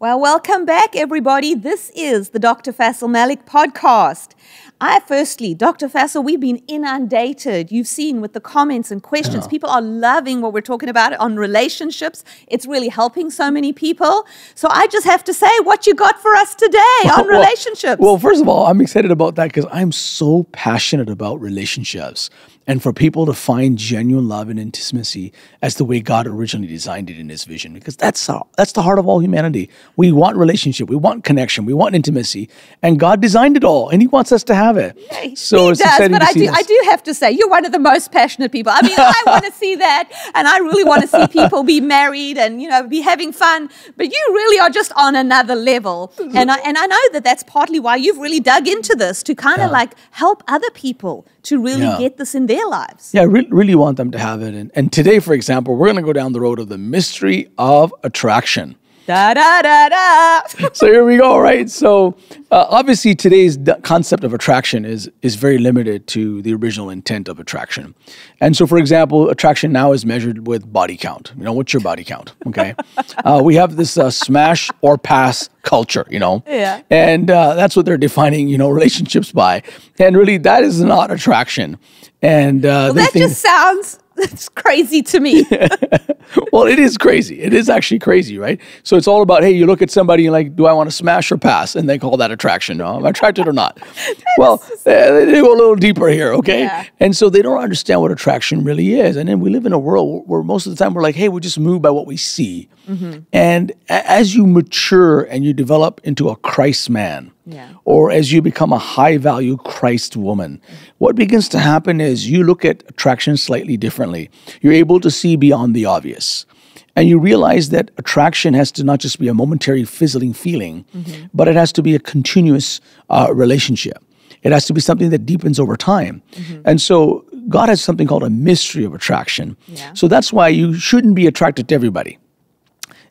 Well, welcome back, everybody. This is the Dr. Faisal Malik podcast. Firstly, Dr. Faisal, we've been inundated. You've seen with the comments and questions. People are loving what we're talking about on relationships. It's really helping so many people. So I just have to say, what you got for us today on relationships? Well, first of all, I'm excited about that because I'm so passionate about relationships and for people to find genuine love and intimacy as the way God originally designed it in His vision, because that's the heart of all humanity. We want relationship, we want connection, we want intimacy, and God designed it all, and He wants us to have it. Yeah, so he it's does, exciting but to see this. I do have to say, you're one of the most passionate people. I mean, I want to see that, and I really want to see people be married and be having fun. But you really are just on another level, and I know that that's partly why you've really dug into this to kind of like help other people to really get this in their lives. Yeah, I really want them to have it. And today, for example, we're going to go down the road of the mystery of attraction. Da, da, da, da. So here we go, right? So obviously today's concept of attraction is very limited to the original intent of attraction. And so, for example, attraction now is measured with body count. What's your body count? Okay. We have this smash or pass culture, Yeah. And that's what they're defining, relationships by. And really, that is not attraction. And Well, that just sounds crazy to me. Well, it is crazy. It is actually crazy, right? So it's all about, hey, you look at somebody and like, do I want to smash or pass? And they call that attraction. No, I'm attracted or not. Well, they go a little deeper here, okay? Yeah. And so they don't understand what attraction really is. And then we live in a world where most of the time we're like, hey, we just move by what we see. Mm-hmm. And as you mature and you develop into a Christ man, or as you become a high-value Christ woman, what begins to happen is you look at attraction slightly differently. You're able to see beyond the obvious. And you realize that attraction has to not just be a momentary fizzling feeling, but it has to be a continuous relationship. It has to be something that deepens over time. And so God has something called a mystery of attraction. Yeah. So that's why you shouldn't be attracted to everybody.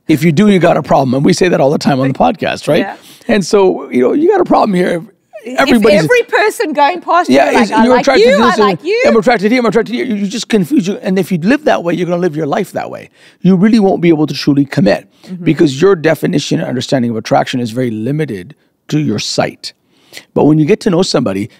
If you do, you got a problem. And we say that all the time on the podcast, right? Yeah. And so, you got a problem here. If every person going past you're attracted to this, I like you. I'm attracted to you, I'm attracted to you. You just confuse you. And if you live that way, you're going to live your life that way. You really won't be able to truly commit because your definition and understanding of attraction is very limited to your sight. But when you get to know somebody,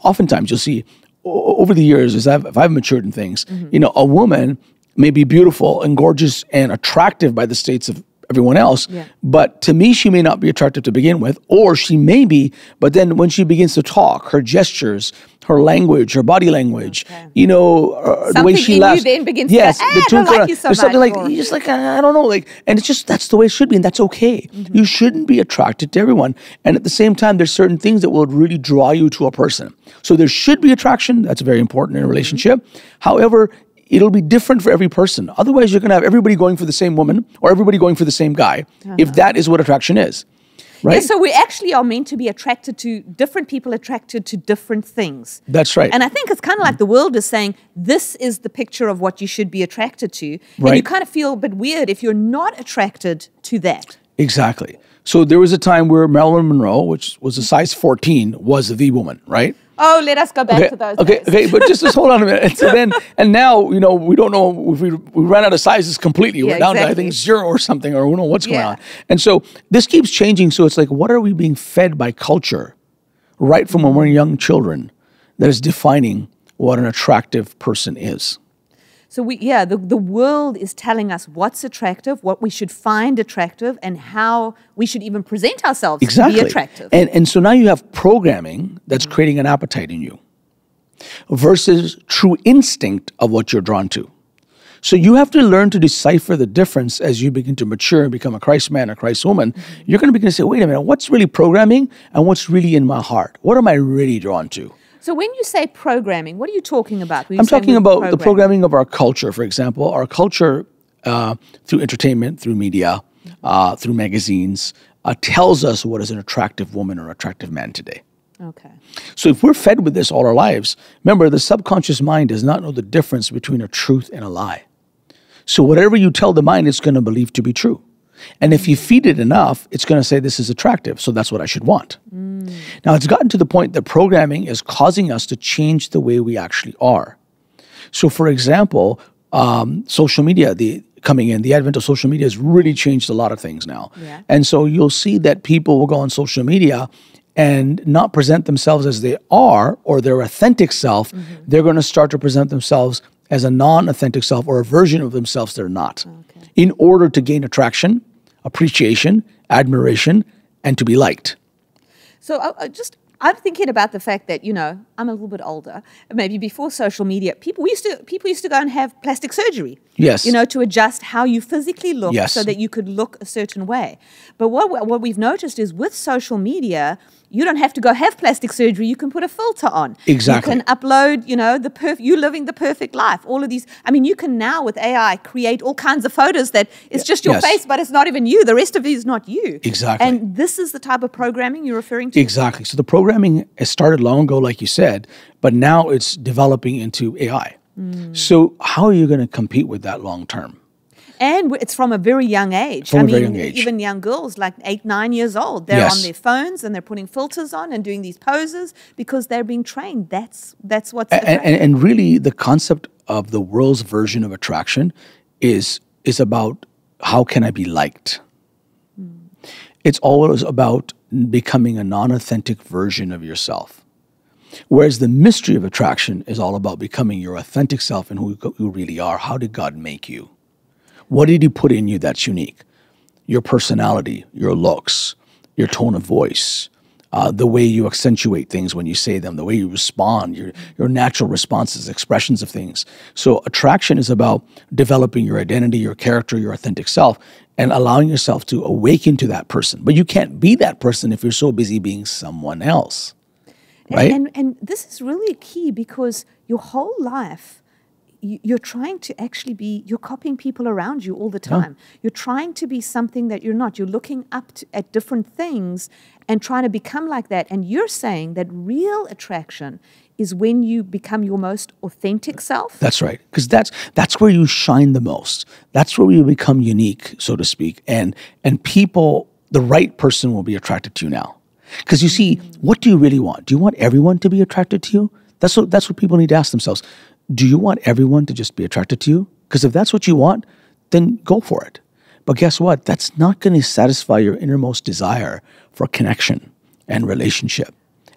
oftentimes you'll see over the years, as I've matured in things, a woman may be beautiful and gorgeous and attractive by the states of everyone else, but to me, she may not be attractive to begin with, or she may be, but then when she begins to talk, her gestures, her language, her body language, the way she laughs. Something in you then begins to go, I don't like you so much. There's something like, you're just like, I don't know, and it's just, that's the way it should be, and that's okay. You shouldn't be attracted to everyone. And at the same time, there's certain things that will really draw you to a person. So there should be attraction. That's very important in a relationship. However, it'll be different for every person. Otherwise, you're going to have everybody going for the same woman or everybody going for the same guy, if that is what attraction is, right? Yeah, so we actually are meant to be attracted to different people, attracted to different things. That's right. And I think it's kind of like the world is saying, this is the picture of what you should be attracted to. Right. And you kind of feel a bit weird if you're not attracted to that. Exactly. So there was a time where Marilyn Monroe, which was a size 14, was the woman, right? Oh, let us go back to those days. Okay, but just hold on a minute. And so then, and now, we don't know if we ran out of sizes completely. We're down to, I think, 0 or something, or we don't know what's going on. And so this keeps changing. So it's like, what are we being fed by culture right from when we're young children that is defining what an attractive person is? So the world is telling us what's attractive, what we should find attractive, and how we should even present ourselves to be attractive. And so now you have programming that's creating an appetite in you versus true instinct of what you're drawn to. So you have to learn to decipher the difference as you begin to mature and become a Christ man, a Christ woman. You're going to begin to say, wait a minute, what's really programming and what's really in my heart? What am I really drawn to? So when you say programming, what are you talking about? I'm talking about the programming of our culture, for example. Our culture, through entertainment, through media, through magazines, tells us what is an attractive woman or attractive man today. Okay. So if we're fed with this all our lives, remember, the subconscious mind does not know the difference between a truth and a lie. So whatever you tell the mind, it's going to believe to be true. And if you feed it enough, it's going to say this is attractive, so that's what I should want. Now, it's gotten to the point that programming is causing us to change the way we actually are. So, for example, social media, coming in, the advent of social media has really changed a lot of things now. Yeah. And so you'll see that people will go on social media and not present themselves as they are or their authentic self. They're going to start to present themselves as a non-authentic self or a version of themselves they're not, in order to gain attraction, appreciation, admiration, and to be liked. So I'm thinking about the fact that, I'm a little bit older. Maybe before social media, people used to go and have plastic surgery. Yes. To adjust how you physically look, Yes. so that you could look a certain way. But what we've noticed is with social media, you don't have to go have plastic surgery. You can put a filter on. Exactly. You can upload, you living the perfect life. All of these. I mean, you can now with AI create all kinds of photos that it's just your Yes. face, but it's not even you. The rest of it is not you. Exactly. And this is the type of programming you're referring to? Exactly. So the programming has started long ago, like you said, but now it's developing into AI. So how are you going to compete with that long term? And it's from a very young age. From a very young age. Even young girls, like 8, 9 years old, they're Yes. on their phones and they're putting filters on and doing these poses because they're being trained. That's what's And really, the concept of the world's version of attraction is about how can I be liked? It's always about becoming a non-authentic version of yourself. Whereas the mystery of attraction is all about becoming your authentic self and who you really are. How did God make you? What did he put in you that's unique? Your personality, your looks, your tone of voice, the way you accentuate things when you say them, the way you respond, your natural responses, expressions of things. So attraction is about developing your identity, your character, your authentic self, and allowing yourself to awaken to that person. But you can't be that person if you're so busy being someone else, right? And this is really key because your whole life, you're trying to actually you're copying people around you all the time. You're trying to be something that you're not. You're looking up at different things and trying to become like that. And you're saying that real attraction is when you become your most authentic self? That's right. Because that's where you shine the most. That's where you become unique, so to speak. And people, the right person will be attracted to you now. Because you see, what do you really want? Do you want everyone to be attracted to you? That's what people need to ask themselves. Do you want everyone to just be attracted to you? Because if that's what you want, then go for it. But guess what? That's not going to satisfy your innermost desire for connection and relationship.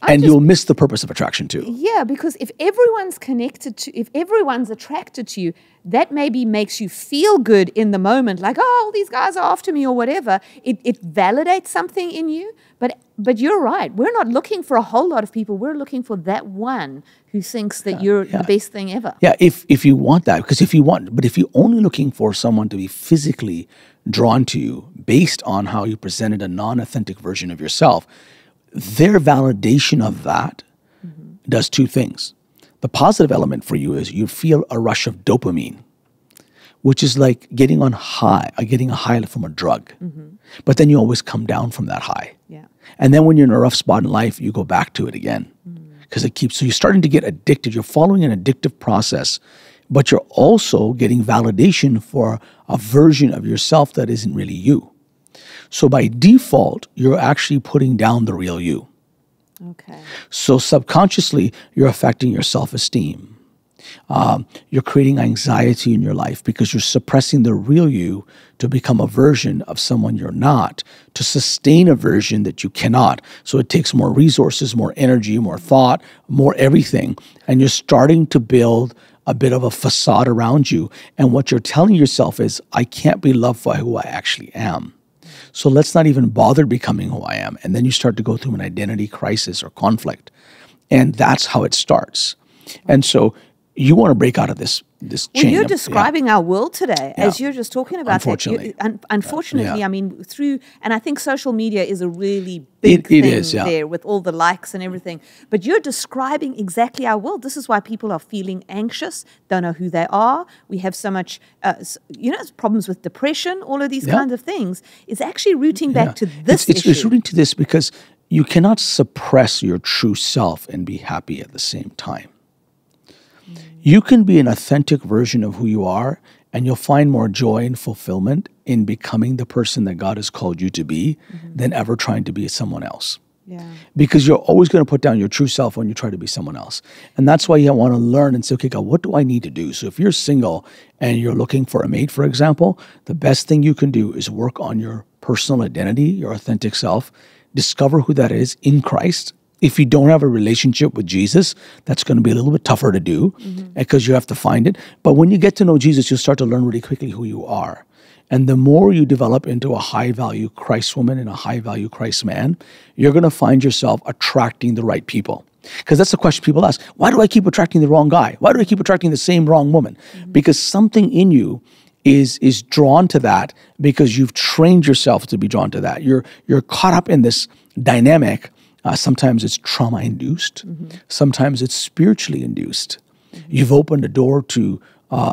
And you'll miss the purpose of attraction too. Yeah, because if everyone's if everyone's attracted to you, that maybe makes you feel good in the moment, like, oh, these guys are after me or whatever. It validates something in you. But you're right. We're not looking for a whole lot of people. We're looking for that one who thinks that you're the best thing ever. Yeah, if you want that, but if you're only looking for someone to be physically drawn to you based on how you presented a non-authentic version of yourself, their validation of that does two things. The positive element for you is you feel a rush of dopamine, which is like getting a high from a drug. But then you always come down from that high. Yeah. And then when you're in a rough spot in life, you go back to it again. Because so you're starting to get addicted. You're following an addictive process, but you're also getting validation for a version of yourself that isn't really you. So by default, you're actually putting down the real you. Okay. So subconsciously, you're affecting your self-esteem. You're creating anxiety in your life because you're suppressing the real you to become a version of someone you're not, to sustain a version that you cannot. So it takes more resources, more energy, more thought, more everything. And you're starting to build a bit of a facade around you. And what you're telling yourself is, I can't be loved for who I actually am. So let's not even bother becoming who I am. And then you start to go through an identity crisis or conflict. And that's how it starts. And so you want to break out of this chain. Well, you're describing our world today as you're just talking about. Unfortunately. Unfortunately, I mean, and I think social media is a really big thing there with all the likes and everything. But you're describing exactly our world. This is why people are feeling anxious, don't know who they are. We have so much, problems with depression, all of these kinds of things. It's actually rooting back to this issue. It's rooting to this because you cannot suppress your true self and be happy at the same time. You can be an authentic version of who you are, and you'll find more joy and fulfillment in becoming the person that God has called you to be than ever trying to be someone else. Yeah. Because you're always going to put down your true self when you try to be someone else. And that's why you want to learn and say, okay, God, what do I need to do? So if you're single and you're looking for a mate, for example, the best thing you can do is work on your personal identity, your authentic self, discover who that is in Christ. If you don't have a relationship with Jesus, that's going to be a little bit tougher to do because you have to find it. But when you get to know Jesus, you'll start to learn really quickly who you are. And the more you develop into a high-value Christ woman and a high-value Christ man, you're going to find yourself attracting the right people. Because that's the question people ask. Why do I keep attracting the wrong guy? Why do I keep attracting the same wrong woman? Because something in you is drawn to that because you've trained yourself to be drawn to that. You're caught up in this dynamic. Sometimes it's trauma-induced. Sometimes it's spiritually induced. You've opened a door to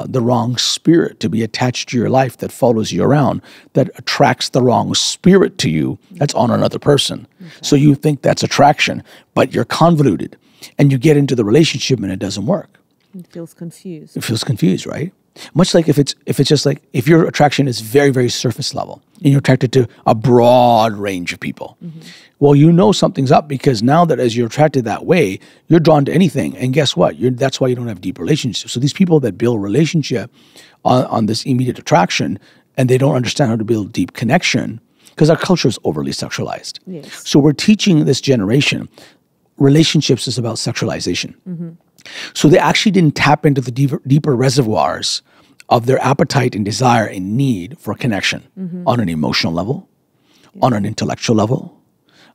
the wrong spirit to be attached to your life that follows you around, that attracts the wrong spirit to you that's on another person. Okay. So you think that's attraction, but you're convoluted. And you get into the relationship and it doesn't work. It feels confused. It feels confused, right? Much like if it's just like, if your attraction is very, very surface level and you're attracted to a broad range of people, well, you know something's up because now that as you're attracted that way, you're drawn to anything. And guess what? That's why you don't have deep relationships. So these people that build relationship on this immediate attraction and they don't understand how to build deep connection because our culture is overly sexualized. Yes. So we're teaching this generation relationships is about sexualization. So they actually didn't tap into the deeper reservoirs of their appetite and desire and need for connection on an emotional level, on an intellectual level,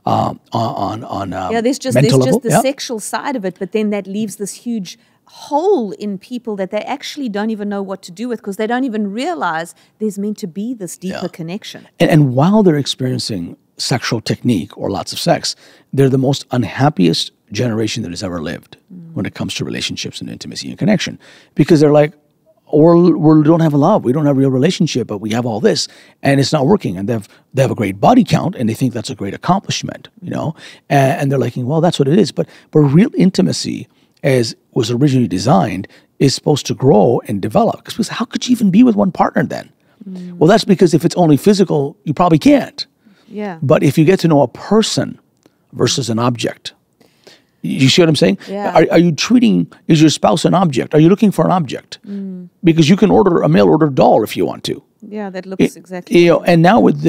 on there's just the sexual side of it, but then that leaves this huge hole in people that they actually don't even know what to do with because they don't even realize there's meant to be this deeper connection. And while they're experiencing sexual technique or lots of sex, they're the most unhappiest generation that has ever lived when it comes to relationships and intimacy and connection. Because they're like, we don't have love, we don't have a real relationship, but we have all this and it's not working. And they have a great body count and they think that's a great accomplishment, you know? And they're like, well, that's what it is. But real intimacy, as was originally designed, is supposed to grow and develop. Because how could you even be with one partner then? Well, that's because if it's only physical, you probably can't. Yeah. But if you get to know a person versus an object, you see what I'm saying? Yeah. Are you treating, is your spouse an object? Are you looking for an object? Because you can order a mail order doll if you want to. Yeah, that looks exactly. You know, and now with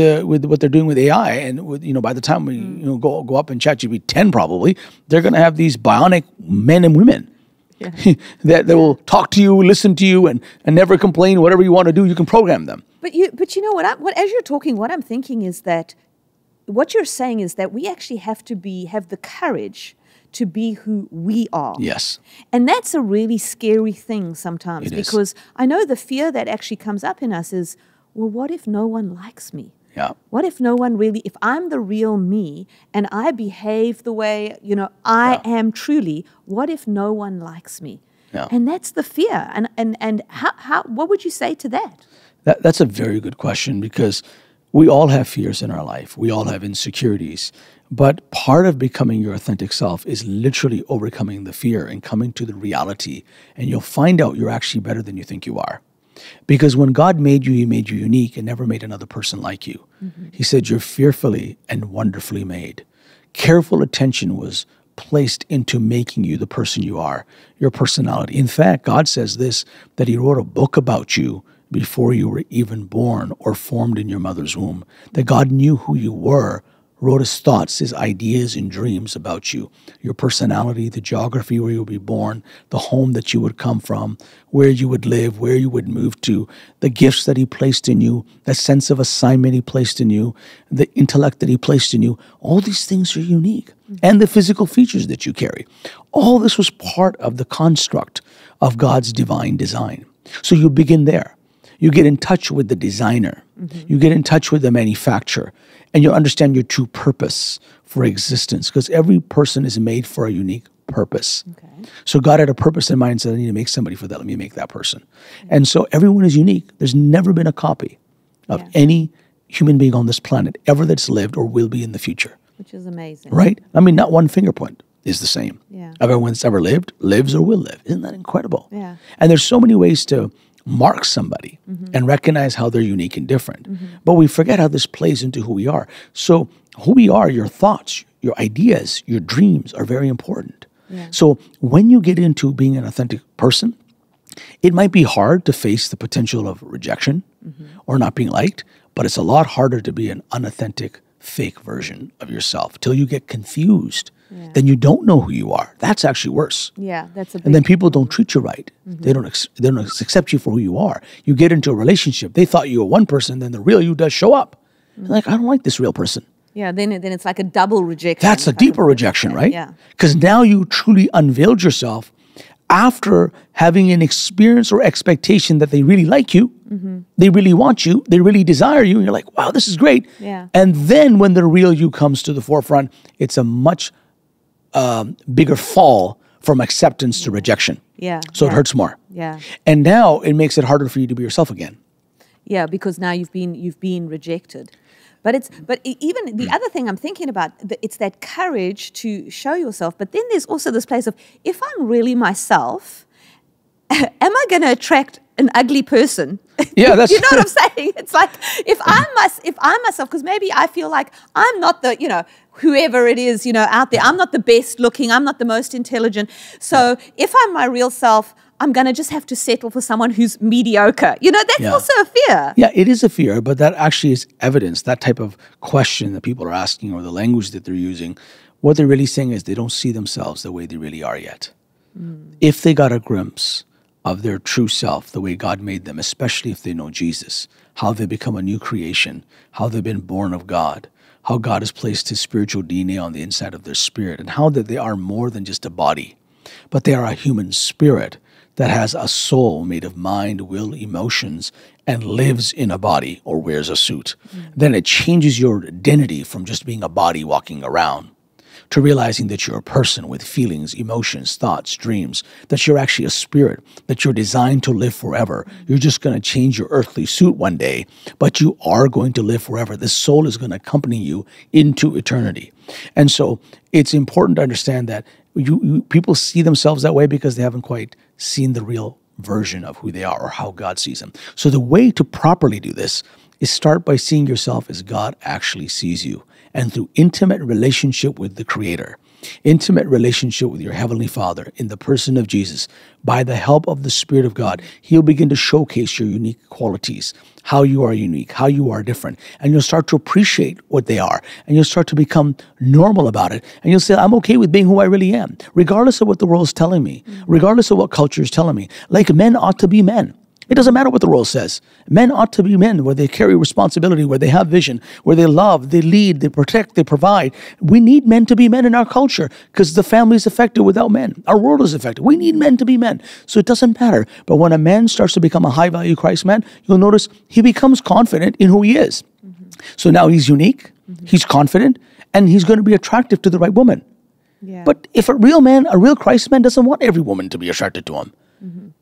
what they're doing with AI, and with by the time we go up in ChatGPT 10 probably, they're going to have these bionic men and women that will talk to you, listen to you, and never complain. Whatever you want to do, you can program them. But you know what? As you're talking, what I'm thinking is that what you're saying is that we actually have the courage to be who we are. Yes. And that's a really scary thing sometimes because I know the fear that actually comes up in us is, well, what if no one likes me? Yeah. What if no one really, if I'm the real me and I behave the way, I am truly, what if no one likes me? Yeah. And that's the fear. And how what would you say to that? That's a very good question because we all have fears in our life. We all have insecurities. But part of becoming your authentic self is literally overcoming the fear and coming to the reality. And you'll find out you're actually better than you think you are. Because when God made you, he made you unique and never made another person like you. He said, you're fearfully and wonderfully made. Careful attention was placed into making you the person you are, your personality. In fact, God says this, that he wrote a book about you before you were even born or formed in your mother's womb. That God knew who you were, wrote his thoughts, his ideas and dreams about you, your personality, the geography where you would be born, the home that you would come from, where you would live, where you would move to, the gifts that he placed in you, the sense of assignment he placed in you, the intellect that he placed in you. All these things are unique. And the physical features that you carry. All this was part of the construct of God's divine design. So you begin there. You get in touch with the designer. You get in touch with the manufacturer. And you'll understand your true purpose for existence because every person is made for a unique purpose. Okay. So God had a purpose in mind and said, I need to make somebody for that. Let me make that person. And so everyone is unique. There's never been a copy of any human being on this planet ever that's lived or will be in the future. Which is amazing. Right? I mean, not one finger point is the same. Yeah. Everyone that's ever lived, lives or will live. Isn't that incredible? Yeah. And there's so many ways to mark somebody and recognize how they're unique and different. But we forget how this plays into who we are. So who we are, your thoughts, your ideas, your dreams are very important. Yeah. So when you get into being an authentic person, it might be hard to face the potential of rejection or not being liked, but it's a lot harder to be an unauthentic, fake version of yourself till you get confused. Yeah. Then you don't know who you are. That's actually worse. Yeah, that's a big... And then people don't treat you right. They don't accept you for who you are. You get into a relationship. They thought you were one person, then the real you does show up. Like, I don't like this real person. Yeah, then it's like a double rejection. That's a deeper rejection, right? Yeah. Because now you truly unveiled yourself after having an experience or expectation that they really like you, they really want you, they really desire you, and you're like, wow, this is great. Yeah. And then when the real you comes to the forefront, it's a much bigger fall from acceptance to rejection. Yeah. So it hurts more. Yeah. And now it makes it harder for you to be yourself again. Yeah, because now you've been rejected. But even the other thing I'm thinking about, it's that courage to show yourself. But then there's also this place of, if I'm really myself, am I going to attract an ugly person? Yeah, that's you know what I'm saying? It's like if I'm myself, because maybe I feel like I'm not the whoever it is out there. I'm not the best looking. I'm not the most intelligent. So if I'm my real self, I'm going to just have to settle for someone who's mediocre. That's also a fear. Yeah, it is a fear, but that actually is evidence, that type of question that people are asking or the language that they're using, what they're really saying is they don't see themselves the way they really are yet. If they got a glimpse of their true self, the way God made them, especially if they know Jesus, how they become a new creation, how they've been born of God, how God has placed his spiritual DNA on the inside of their spirit, and how that they are more than just a body, but they are a human spirit that has a soul made of mind, will, emotions, and lives in a body or wears a suit. Then it changes your identity from just being a body walking around to realizing that you're a person with feelings, emotions, thoughts, dreams, that you're actually a spirit, that you're designed to live forever. You're just going to change your earthly suit one day, but you are going to live forever. This soul is going to accompany you into eternity. And so it's important to understand that people see themselves that way because they haven't quite seen the real version of who they are or how God sees them. So the way to properly do this is start by seeing yourself as God actually sees you, and through intimate relationship with the Creator, intimate relationship with your Heavenly Father in the person of Jesus. By the help of the Spirit of God, He'll begin to showcase your unique qualities, how you are unique, how you are different, and you'll start to appreciate what they are, and you'll start to become normal about it, and you'll say, I'm okay with being who I really am, regardless of what the world's telling me, regardless of what culture is telling me. Like men ought to be men. It doesn't matter what the world says. Men ought to be men, where they carry responsibility, where they have vision, where they love, they lead, they protect, they provide. We need men to be men in our culture because the family is affected without men. Our world is affected. We need men to be men. So it doesn't matter. But when a man starts to become a high-value Christ man, you'll notice he becomes confident in who he is. So now he's unique, he's confident, and he's going to be attractive to the right woman. Yeah. But if a real man, a real Christ man, doesn't want every woman to be attracted to him,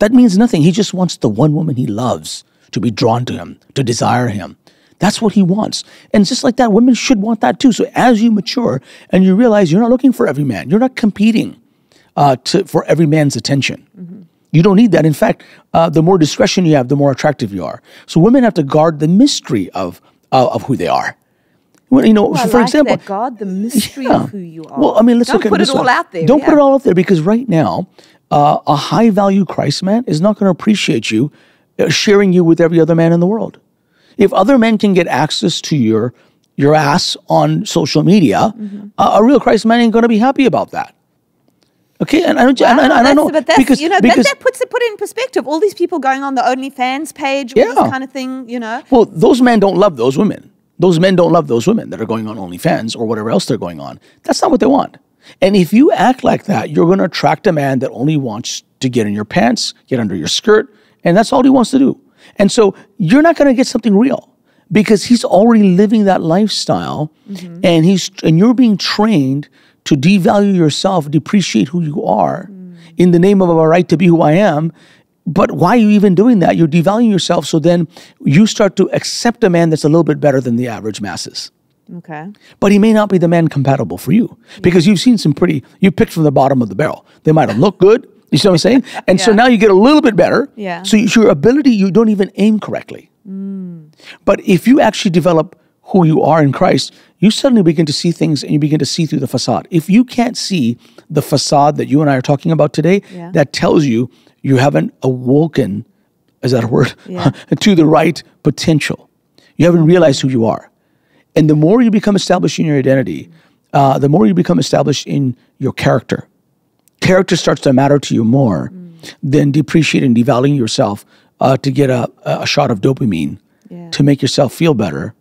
that means nothing. He just wants the one woman he loves to be drawn to him, to desire him. That's what he wants. And just like that, women should want that too. So as you mature and you realize you're not looking for every man, you're not competing for every man's attention. You don't need that. In fact, the more discretion you have, the more attractive you are. So women have to guard the mystery of who they are. Well, for example, that, God, the mystery of who you are. Well, I mean, let's look at Don't put this it all one. out there. Don't put it all out there, because right now, a high-value Christ man is not going to appreciate you sharing you with every other man in the world. If other men can get access to your ass on social media, a real Christ man ain't going to be happy about that. Okay, and I know but that's, because that puts it in perspective. All these people going on the OnlyFans page, all this kind of thing, Well, those men don't love those women. Those men don't love those women that are going on OnlyFans or whatever else they're going on. That's not what they want. And if you act like that, you're going to attract a man that only wants to get in your pants, get under your skirt, and that's all he wants to do. And so you're not going to get something real because he's already living that lifestyle, and you're being trained to devalue yourself, depreciate who you are in the name of a right to be who I am. But why are you even doing that? You're devaluing yourself, so then you start to accept a man that's a little bit better than the average masses. Okay. But he may not be the man compatible for you because you've seen you picked from the bottom of the barrel. They might have looked good, you see what I'm saying? And so now you get a little bit better. Yeah. So your ability, you don't even aim correctly. But if you actually develop who you are in Christ, you suddenly begin to see things and you begin to see through the facade. If you can't see the facade that you and I are talking about today, that tells you you haven't awoken, is that a word? To the right potential. You haven't realized who you are. And the more you become established in your identity, the more you become established in your character. Character starts to matter to you more than depreciating and devaluing yourself to get a shot of dopamine to make yourself feel better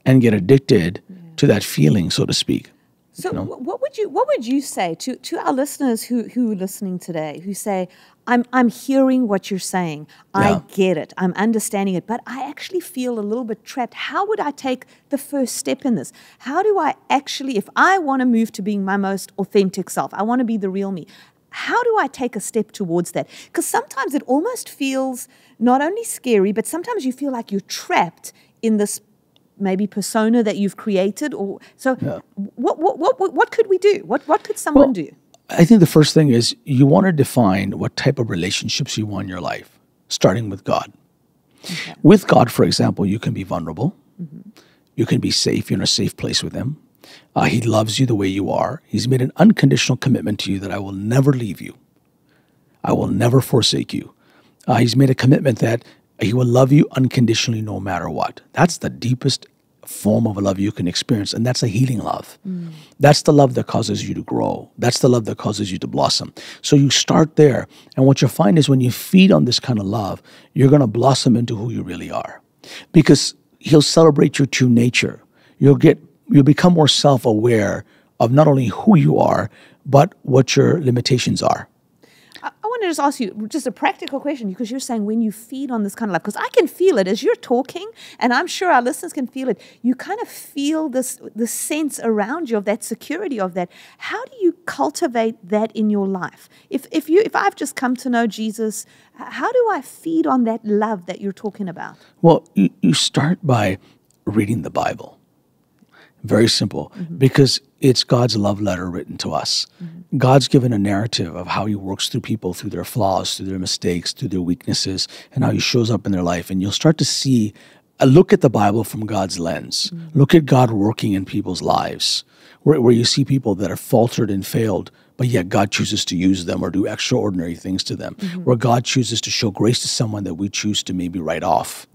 and get addicted to that feeling, so to speak. So what would you say to our listeners who are listening today, who say, I'm hearing what you're saying, I get it, I'm understanding it, but I actually feel a little bit trapped. How would I take the first step in this? How do I actually, if I want to move to being my most authentic self, I want to be the real me, how do I take a step towards that? Because sometimes it almost feels not only scary, but sometimes you feel like you're trapped in this maybe persona that you've created. Or so what could we do? What could someone do? I think the first thing is you want to define what type of relationships you want in your life, starting with God. Okay. With God, for example, you can be vulnerable. You can be safe. You're in a safe place with him. He loves you the way you are. He's made an unconditional commitment to you that I will never leave you. I will never forsake you. He's made a commitment that he will love you unconditionally no matter what. That's the deepest form of a love you can experience, and that's a healing love. That's the love that causes you to grow. That's the love that causes you to blossom. So you start there, and what you'll find is when you feed on this kind of love, you're going to blossom into who you really are, because he'll celebrate your true nature. You'll become more self-aware of not only who you are, but what your limitations are. I want to just ask you just a practical question, because you're saying when you feed on this kind of love, because I can feel it as you're talking, and I'm sure our listeners can feel it. You kind of feel this sense around you of that security, of that. How do you cultivate that in your life? If I've just come to know Jesus, how do I feed on that love that you're talking about? Well, you start by reading the Bible. Very simple, because it's God's love letter written to us. God's given a narrative of how he works through people, through their flaws, through their mistakes, through their weaknesses, and how he shows up in their life. And you'll start to see, look at the Bible from God's lens. Look at God working in people's lives, where you see people that are faltered and failed, but yet God chooses to use them or do extraordinary things to them, where God chooses to show grace to someone that we choose to maybe write off.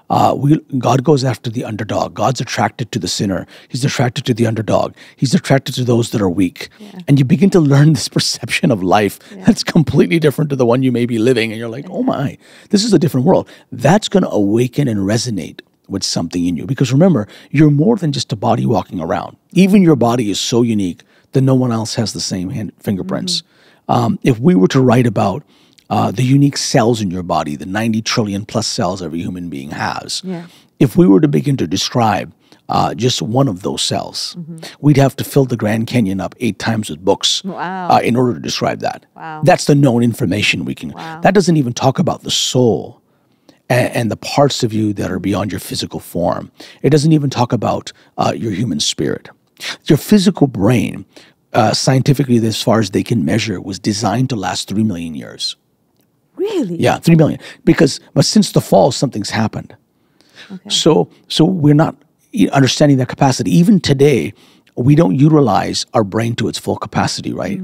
God goes after the underdog. God's attracted to the sinner. He's attracted to the underdog. He's attracted to those that are weak. And you begin to learn this perception of life that's completely different to the one you may be living. And you're like, oh my, this is a different world. That's going to awaken and resonate with something in you. Because remember, you're more than just a body walking around. Even your body is so unique that no one else has the same fingerprints. If we were to write about the unique cells in your body, the 90 trillion plus cells every human being has, if we were to begin to describe just one of those cells, we'd have to fill the Grand Canyon up 8 times with books in order to describe that. That's the known information we can. That doesn't even talk about the soul and the parts of you that are beyond your physical form. It doesn't even talk about your human spirit. Your physical brain, scientifically, as far as they can measure, was designed to last 3 million years. Really? Yeah, 3 million. But since the fall, something's happened. So we're not understanding that capacity. Even today, we don't utilize our brain to its full capacity, right?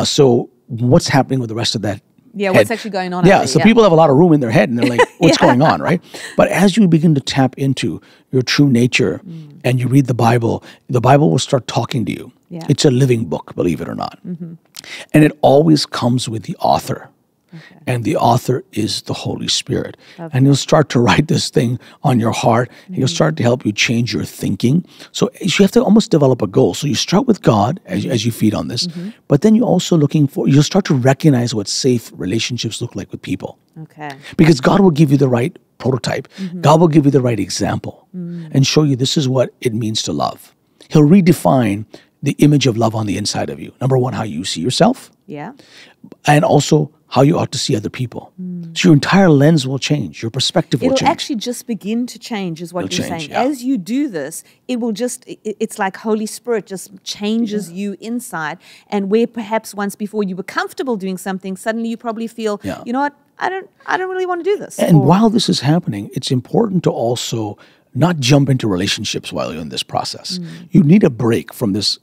So what's happening with the rest of that? Yeah, what's actually going on? So people have a lot of room in their head, and they're like, what's going on, right? But as you begin to tap into your true nature and you read the Bible will start talking to you. It's a living book, believe it or not. And it always comes with the author. And the author is the Holy Spirit. And he'll start to write this thing on your heart. He'll start to help you change your thinking. So you have to almost develop a goal. So you start with God as you feed on this, but then you're also you'll start to recognize what safe relationships look like with people. Because God will give you the right prototype. God will give you the right example and show you this is what it means to love. He'll redefine the image of love on the inside of you. Number one, how you see yourself. And also how you ought to see other people. So your entire lens will change. Your perspective will change. It'll actually just begin to change is what you're saying. As you do this, it will it's like Holy Spirit just changes you inside. And where perhaps once before you were comfortable doing something, suddenly you probably feel, you know what, I don't really want to do this. And while this is happening, it's important to also not jump into relationships while you're in this process. You need a break from this,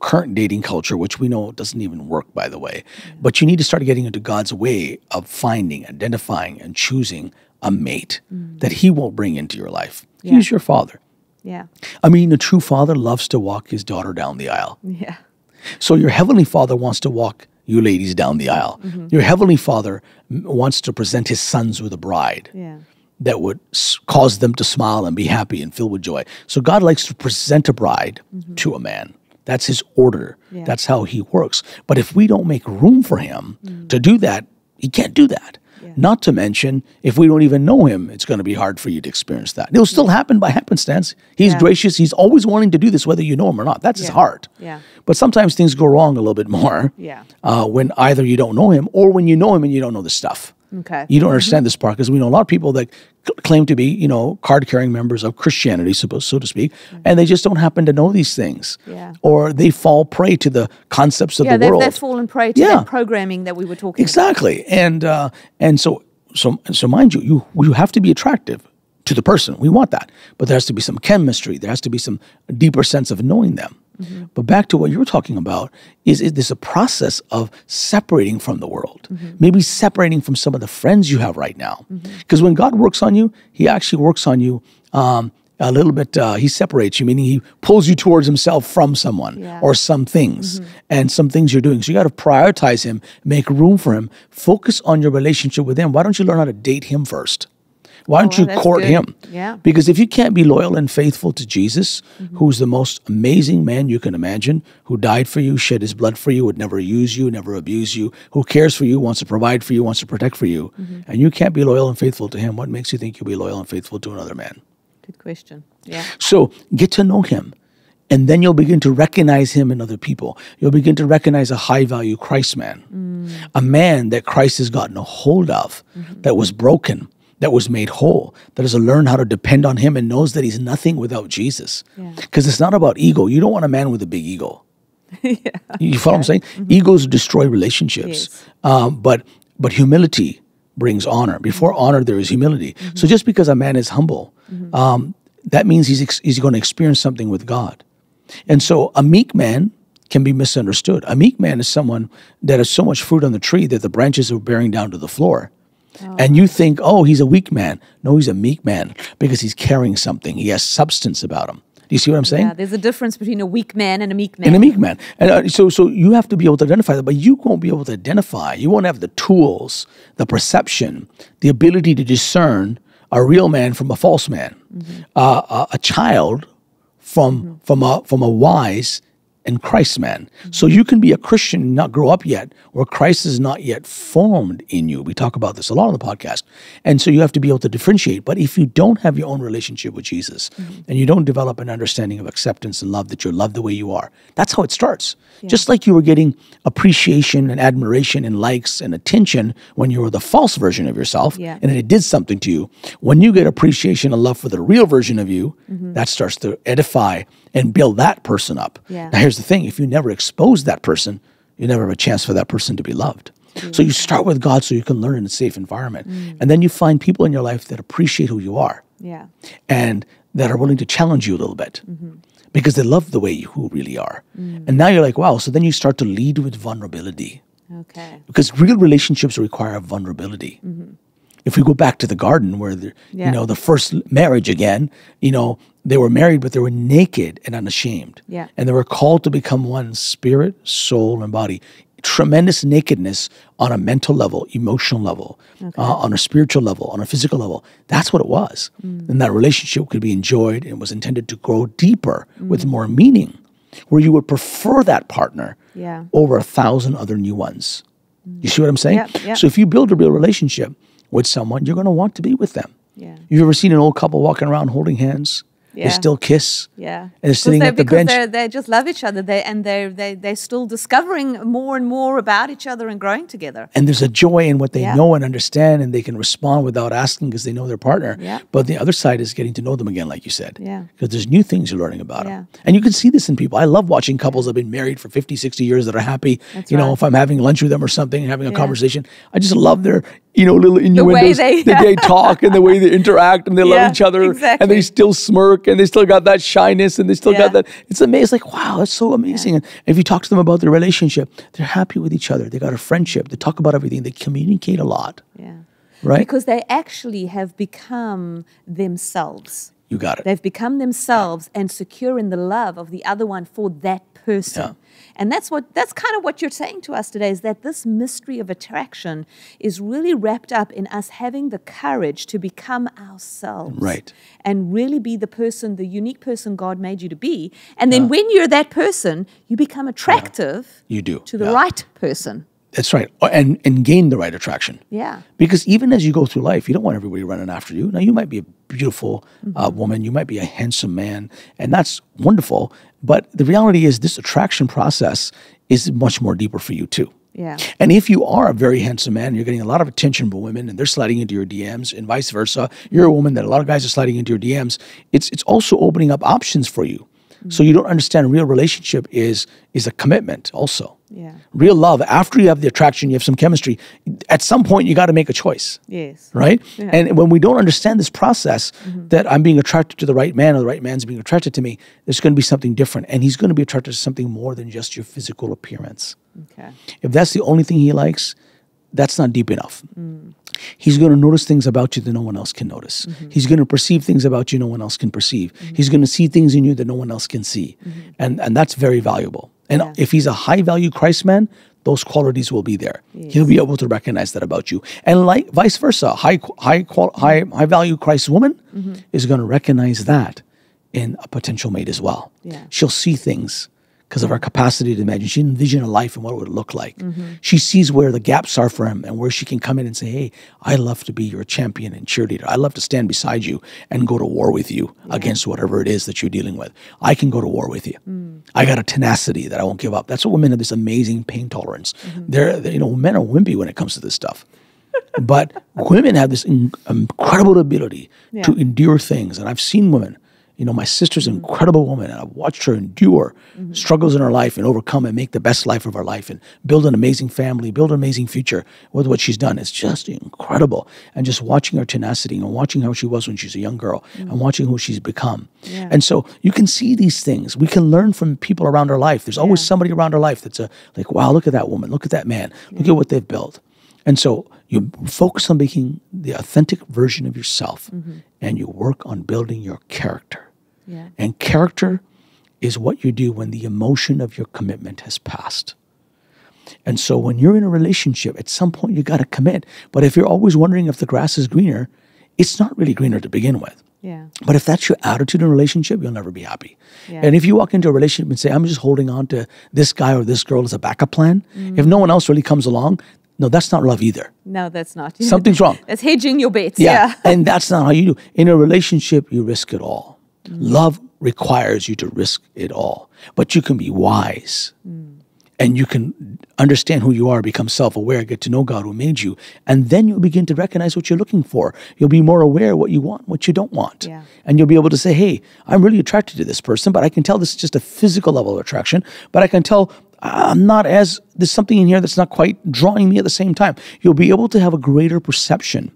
current dating culture, which we know doesn't even work, by the way. But you need to start getting into God's way of finding, identifying, and choosing a mate that he will bring into your life. He's your father. Yeah. I mean, a true father loves to walk his daughter down the aisle. Yeah. So your heavenly father wants to walk you ladies down the aisle. Your heavenly father wants to present his sons with a bride that would cause them to smile and be happy and filled with joy. So God likes to present a bride to a man. That's his order. Yeah. That's how he works. But if we don't make room for him to do that, he can't do that. Yeah. Not to mention, if we don't even know him, it's going to be hard for you to experience that. It'll still happen by happenstance. He's gracious. He's always wanting to do this, whether you know him or not. That's his heart. Yeah. But sometimes things go wrong a little bit more when either you don't know him or when you know him and you don't know the stuff. Okay. You don't understand this part because we know a lot of people that claim to be, card-carrying members of Christianity, so to speak, and they just don't happen to know these things. Yeah. Or they fall prey to the concepts of the world. They've fallen prey to that programming that we were talking about. Exactly. And so mind you, you have to be attractive to the person. We want that. But there has to be some chemistry. There has to be some deeper sense of knowing them. But back to what you were talking about, is this a process of separating from the world, maybe separating from some of the friends you have right now. Because when God works on you, he actually works on you a little bit, he separates you, meaning he pulls you towards himself from someone or some things and some things you're doing. So you got to prioritize him, make room for him, focus on your relationship with him. Why don't you learn how to date him first? Why don't you court him? Yeah. Because if you can't be loyal and faithful to Jesus, who's the most amazing man you can imagine, who died for you, shed his blood for you, would never use you, never abuse you, who cares for you, wants to provide for you, wants to protect for you, and you can't be loyal and faithful to him, what makes you think you'll be loyal and faithful to another man? Good question. Yeah. So get to know him. And then you'll begin to recognize him in other people. You'll begin to recognize a high-value Christ man, a man that Christ has gotten a hold of, that was broken, that was made whole, that has learned how to depend on him and knows that he's nothing without Jesus. Because it's not about ego. You don't want a man with a big ego. You follow what I'm saying? Egos destroy relationships. But humility brings honor. Before honor, there is humility. So just because a man is humble, that means he's going to experience something with God. And so a meek man can be misunderstood. A meek man is someone that has so much fruit on the tree that the branches are bearing down to the floor. And you think, oh, he's a weak man. No, he's a meek man because he's carrying something. He has substance about him. Do you see what I'm saying? Yeah, there's a difference between a weak man and a meek man. And a meek man. And so you have to be able to identify that, but you won't be able to identify. You won't have the tools, the perception, the ability to discern a real man from a false man, a child from a wise and Christ man. So you can be a Christian and not grow up yet, or Christ is not yet formed in you. We talk about this a lot on the podcast. And so you have to be able to differentiate. But if you don't have your own relationship with Jesus and you don't develop an understanding of acceptance and love, that you're loved the way you are, that's how it starts. Just like you were getting appreciation and admiration and likes and attention when you were the false version of yourself and it did something to you. When you get appreciation and love for the real version of you, that starts to edify and build that person up. Now, here's the thing. If you never expose that person, you never have a chance for that person to be loved. So you start with God so you can learn in a safe environment. And then you find people in your life that appreciate who you are and that are willing to challenge you a little bit because they love the way you really are. And now you're like, wow. So then you start to lead with vulnerability. Okay. Because real relationships require vulnerability. If we go back to the garden where, the first marriage again, they were married, but they were naked and unashamed. And they were called to become one spirit, soul, and body. Tremendous nakedness on a mental level, emotional level, on a spiritual level, on a physical level. That's what it was. And that relationship could be enjoyed and was intended to grow deeper with more meaning, where you would prefer that partner over 1,000 other new ones. You see what I'm saying? So if you build a real relationship with someone, you're going to want to be with them. You've ever seen an old couple walking around holding hands? They still kiss. And they're sitting at the bench. They just love each other. They're still discovering more and more about each other and growing together. And there's a joy in what they know and understand, and they can respond without asking because they know their partner. But the other side is getting to know them again, like you said. Because there's new things you're learning about them. And you can see this in people. I love watching couples that have been married for 50, 60 years that are happy. If I'm having lunch with them or something and having a conversation, I just love their little innuendos, they talk and the way they interact and they love each other and they still smirk and they still got that shyness and they still got that. It's amazing. It's like, wow, that's so amazing. And if you talk to them about their relationship, they're happy with each other. They got a friendship. They talk about everything. They communicate a lot. Yeah. Right? Because they actually have become themselves. You got it. They've become themselves and secure in the love of the other one for that person. Yeah. And that's kind of what you're saying to us today, is that this mystery of attraction is really wrapped up in us having the courage to become ourselves. Right. And really be the person, the unique person God made you to be. And then when you're that person, you become attractive you do. to the right person. That's right. And gain the right attraction. Yeah. Because even as you go through life, you don't want everybody running after you. Now, you might be a beautiful woman. You might be a handsome man. And that's wonderful. But the reality is this attraction process is much more deeper for you too. Yeah. And if you are a very handsome man, you're getting a lot of attention from women and they're sliding into your DMs and vice versa. You're a woman that a lot of guys are sliding into your DMs. It's also opening up options for you. So you don't understand real relationship is a commitment also. Yeah. Real love, after you have the attraction, you have some chemistry, at some point you got to make a choice. Yes. Right? Yeah. And when we don't understand this process, that I'm being attracted to the right man or the right man's being attracted to me, there's going to be something different. And he's going to be attracted to something more than just your physical appearance. Okay. If that's the only thing he likes, that's not deep enough. He's going to notice things about you that no one else can notice. He's going to perceive things about you no one else can perceive. He's going to see things in you that no one else can see. And that's very valuable. And if he's a high-value Christ man, those qualities will be there. Yes. He'll be able to recognize that about you. And like vice versa, high-value Christ woman is going to recognize that in a potential mate as well. Yeah. She'll see things because of her capacity to imagine. She envision a life and what it would look like. She sees where the gaps are for him and where she can come in and say, hey, I love to be your champion and cheerleader. I love to stand beside you and go to war with you against whatever it is that you're dealing with. I can go to war with you. I got a tenacity that I won't give up. That's what women have, this amazing pain tolerance. They're men are wimpy when it comes to this stuff. But women have this incredible ability to endure things. And I've seen women. My sister's an incredible woman, and I've watched her endure struggles in her life and overcome and make the best life of her life and build an amazing family, build an amazing future with what she's done. It's just incredible. And just watching her tenacity and watching how she was when she was a young girl and watching who she's become. Yeah. And so you can see these things. We can learn from people around our life. There's always somebody around our life that's like, wow, look at that woman, look at that man, look at what they've built. And so you focus on making the authentic version of yourself and you work on building your character. Yeah. And character is what you do when the emotion of your commitment has passed. And so when you're in a relationship, at some point you got to commit. But if you're always wondering if the grass is greener, it's not really greener to begin with. Yeah. But if that's your attitude in a relationship, you'll never be happy. Yeah. And if you walk into a relationship and say, I'm just holding on to this guy or this girl as a backup plan, if no one else really comes along, no, that's not love either. No, that's not. Something's wrong. That's hedging your bets. Yeah. And that's not how you do. In a relationship, you risk it all. Love requires you to risk it all. But you can be wise. And you can understand who you are, become self-aware, get to know God who made you. And then you'll begin to recognize what you're looking for. You'll be more aware of what you want, what you don't want. Yeah. And you'll be able to say, hey, I'm really attracted to this person, but I can tell this is just a physical level of attraction. But I can tell there's something in here that's not quite drawing me at the same time. You'll be able to have a greater perception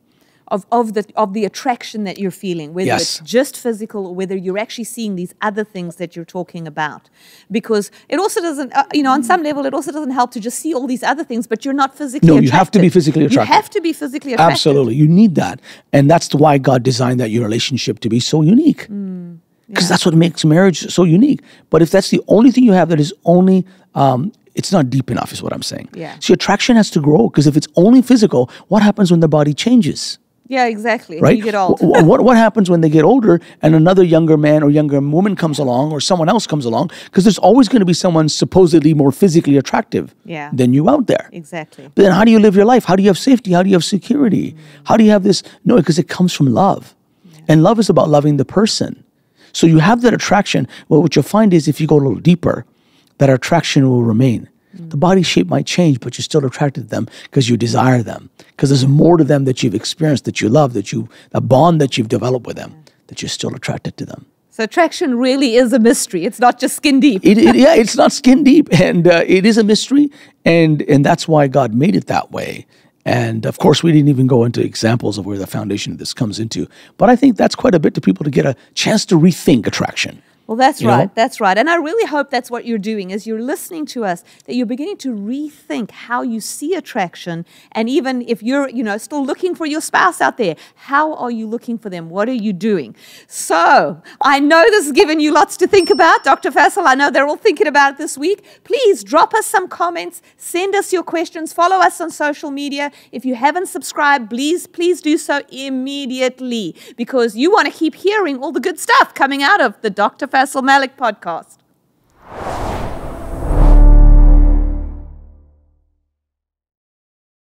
of the attraction that you're feeling, whether it's just physical or whether you're actually seeing these other things that you're talking about. Because it also doesn't, on some level, it also doesn't help to just see all these other things, but you're not physically attracted. No, you have to be physically attracted. You have to be physically attracted. Absolutely. You need that. And that's why God designed your relationship to be so unique. Because that's what makes marriage so unique. But if that's the only thing you have that is only... it's not deep enough is what I'm saying. Yeah. So attraction has to grow, because if it's only physical, what happens when the body changes? Yeah, exactly. Right? You get old. What happens when they get older and another younger man or younger woman comes along or someone else comes along? Because there's always going to be someone supposedly more physically attractive than you out there. Exactly. But then how do you live your life? How do you have safety? How do you have security? How do you have this? No, because it comes from love. And love is about loving the person. So you have that attraction. Well, what you'll find is if you go a little deeper, that attraction will remain. The body shape might change, but you're still attracted to them because you desire them. Because there's more to them that you've experienced, that you love, a bond that you've developed with them, that you're still attracted to them. So attraction really is a mystery. It's not just skin deep. It's not skin deep, and it is a mystery, and that's why God made it that way. And of course, we didn't even go into examples of where the foundation of this comes into. But I think that's quite a bit to people to get a chance to rethink attraction. Well, that's right. That's right. And I really hope that's what you're doing as you're listening to us, that you're beginning to rethink how you see attraction. And even if you're, still looking for your spouse out there, how are you looking for them? What are you doing? So I know this has given you lots to think about. Dr. Faisal, I know they're all thinking about it this week. Please drop us some comments. Send us your questions. Follow us on social media. If you haven't subscribed, please do so immediately, because you want to keep hearing all the good stuff coming out of the Dr. Faisal Malik podcast.